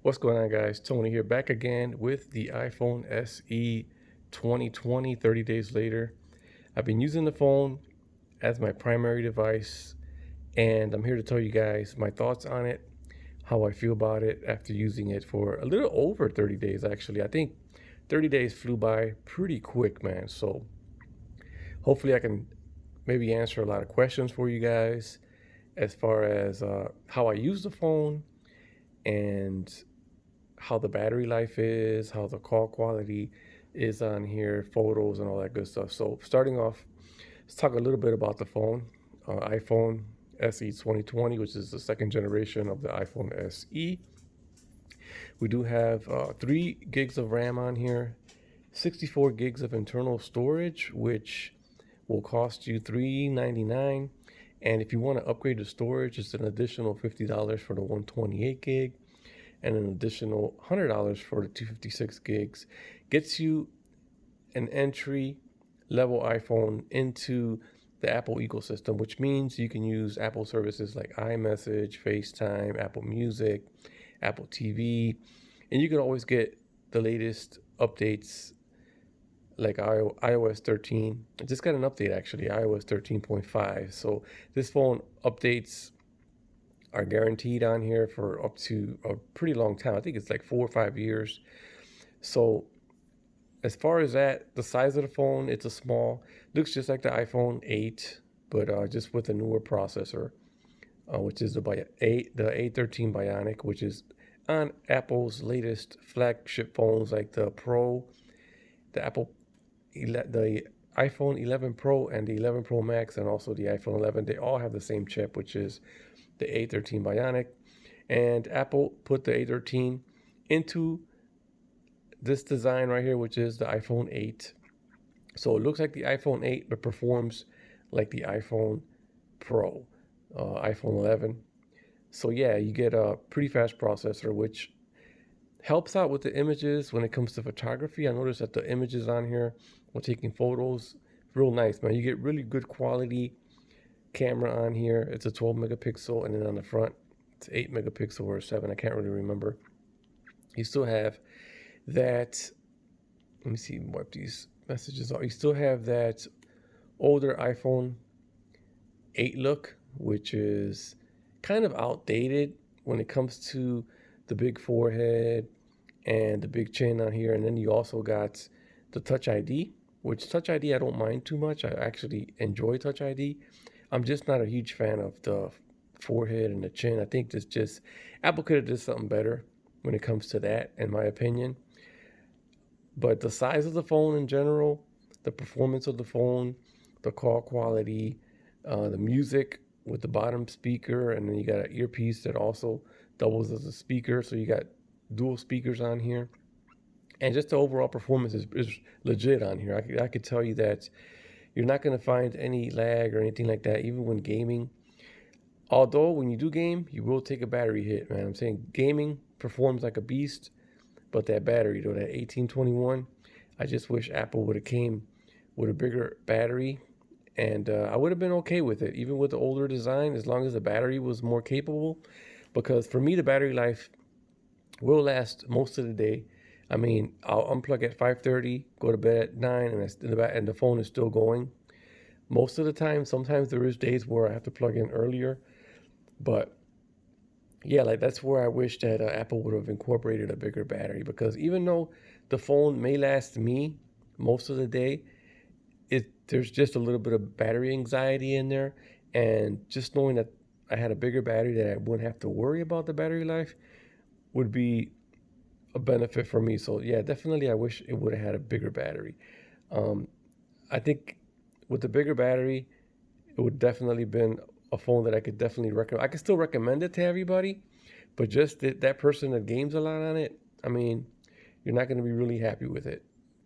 What's going on, guys? Tony here, back again with the iPhone SE 2020, 30 days later. I've been using the phone as my primary device, and I'm here to tell you guys my thoughts on it, how I feel about it after using it for a little over 30 days, actually. I think 30 days flew by pretty quick, man. So hopefully I can maybe answer a lot of questions for you guys as far as how I use the phone and how the battery life is, how the call quality is on here, photos, and all that good stuff. So, starting off, let's talk a little bit about the phone. iPhone SE 2020, which is the second generation of the iPhone SE. We do have 3 gigs of RAM on here, 64 gigs of internal storage, which will cost you $399. And if you want to upgrade the storage, it's an additional $50 for the 128 gig and an additional $100 for the 256 gigs. Gets you an entry level iPhone into the Apple ecosystem, which means you can use Apple services like iMessage, FaceTime, Apple Music, Apple TV, and you can always get the latest updates like iOS 13. I just got an update actually, iOS 13.5. So this phone updates are guaranteed on here for up to a pretty long time. I think it's like 4 or 5 years. So as far as that, the size of the phone, it's a small, looks just like the iPhone 8, but just with a newer processor, which is the A13 Bionic, which is on Apple's latest flagship phones like the Pro, the iPhone 11 Pro and the 11 Pro Max, and also the iPhone 11. They all have the same chip, which is the A13 Bionic. And Apple put the A13 into this design right here, which is the iPhone 8. So it looks like the iPhone 8, but performs like the iPhone Pro, iPhone 11. So yeah, you get a pretty fast processor, which helps out with the images when it comes to photography. I noticed that the images on here when taking photos, real nice, man. You get really good quality camera on here. It's a 12 megapixel, and then on the front, it's 8 megapixel or 7. I can't really remember. You still have that. Let me see what these messages are. You still have that older iPhone 8 look, which is kind of outdated when it comes to the big forehead and the big chin on here. And then you also got the Touch ID, which Touch ID I don't mind too much. I actually enjoy Touch ID. I'm just not a huge fan of the forehead and the chin. I think this just Apple could have did something better when it comes to that, in my opinion. But the size of the phone in general, the performance of the phone, the call quality, the music with the bottom speaker, and then you got an earpiece that also doubles as a speaker. So you got dual speakers on here. And just the overall performance is legit on here. I could tell you that you're not going to find any lag or anything like that, even when gaming. Although when you do game, you will take a battery hit, man. I'm saying gaming performs like a beast, but that battery, though, that 1821, I just wish Apple would have came with a bigger battery, and I would have been okay with it, even with the older design, as long as the battery was more capable. Because for me, the battery life will last most of the day. I mean, I'll unplug at 5:30, go to bed at 9, and the phone is still going. Most of the time, sometimes there is days where I have to plug in earlier, but yeah, like that's where I wish that Apple would have incorporated a bigger battery, because even though the phone may last me most of the day, there's just a little bit of battery anxiety in there, and just knowing that I had a bigger battery that I wouldn't have to worry about the battery life would be a benefit for me. So yeah, definitely I wish it would have had a bigger battery. Um, I think with the bigger battery, it would definitely been a phone that I could definitely recommend. I could still recommend it to everybody, but just that person that games a lot on it, I mean, you're not going to be really happy with it,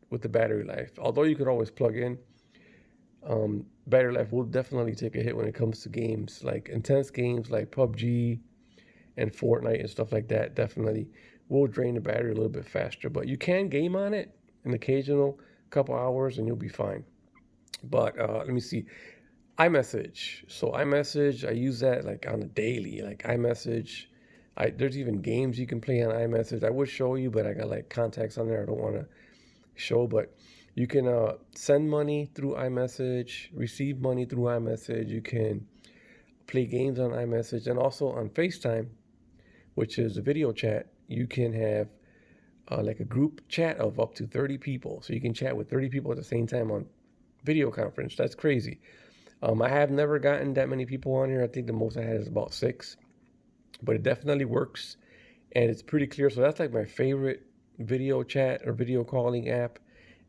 with the battery life. Although you could always plug in, battery life will definitely take a hit when it comes to games, like intense games like PUBG and Fortnite and stuff like that. Definitely will drain the battery a little bit faster, but you can game on it an occasional couple hours and you'll be fine. But let me see. iMessage. So iMessage, I use that like on a daily. Like iMessage, There's even games you can play on iMessage. I would show you, but I got like contacts on there I don't want to show. But you can send money through iMessage, receive money through iMessage. You can play games on iMessage, and also on FaceTime, which is a video chat. You can have like a group chat of up to 30 people. So you can chat with 30 people at the same time on video conference. That's crazy. I have never gotten that many people on here. I think the most I had is about 6, but it definitely works and it's pretty clear. So that's like my favorite video chat or video calling app,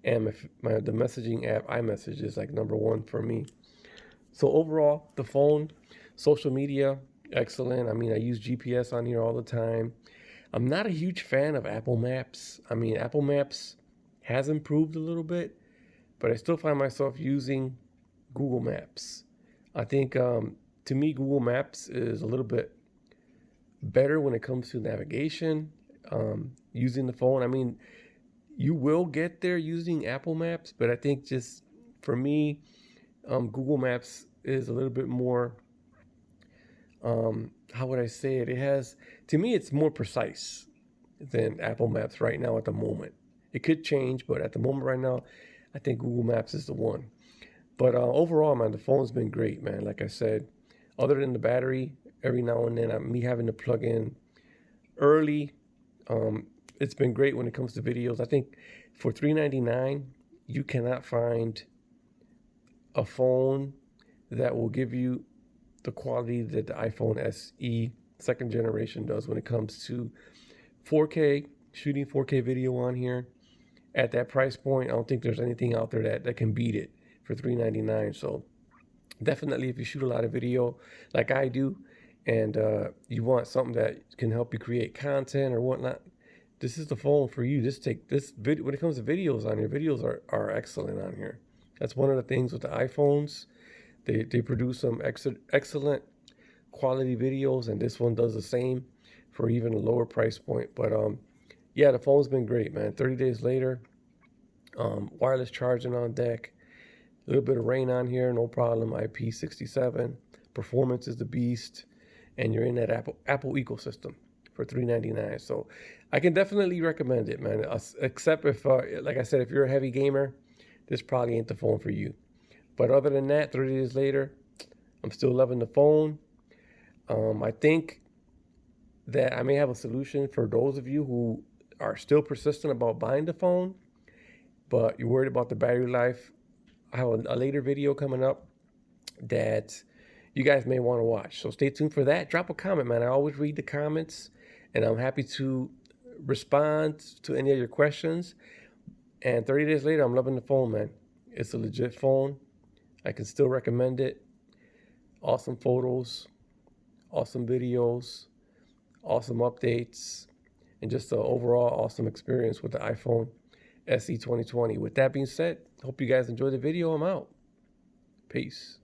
and the messaging app iMessage is like #1 for me. So overall, the phone, social media, excellent. I mean, I use GPS on here all the time. I'm not a huge fan of Apple Maps. I mean, Apple Maps has improved a little bit, but I still find myself using Google Maps. I think to me, Google Maps is a little bit better when it comes to navigation, using the phone. I mean, you will get there using Apple Maps, but I think just for me, Google Maps is a little bit more, how would I say it? To me, it's more precise than Apple Maps right now at the moment. It could change, but at the moment right now, I think Google Maps is the one. But overall, man, the phone's been great, man. Like I said, other than the battery, every now and then, me having to plug in early, it's been great when it comes to videos. I think for $399, you cannot find a phone that will give you the quality that the iPhone SE 2nd generation does when it comes to 4K, shooting 4K video on here. At that price point, I don't think there's anything out there that can beat it for $399. So definitely, if you shoot a lot of video like I do, and you want something that can help you create content or whatnot, this is the phone for you. Just take this video. When it comes to videos on here, videos are excellent on here. That's one of the things with the iPhones. They produce some excellent quality videos, and this one does the same for even a lower price point. But yeah, the phone's been great, man. 30 days later, wireless charging on deck, a little bit of rain on here, no problem. IP67, performance is the beast, and you're in that Apple ecosystem for $399. So I can definitely recommend it, man. Except if, like I said, if you're a heavy gamer, this probably ain't the phone for you. But other than that, 30 days later, I'm still loving the phone. I think that I may have a solution for those of you who are still persistent about buying the phone, but you're worried about the battery life. I have a later video coming up that you guys may want to watch. So stay tuned for that. Drop a comment, man. I always read the comments, and I'm happy to respond to any of your questions. And 30 days later, I'm loving the phone, man. It's a legit phone. I can still recommend it. Awesome photos, awesome videos, awesome updates, and just an overall awesome experience with the iPhone SE 2020. With that being said, hope you guys enjoyed the video. I'm out. Peace.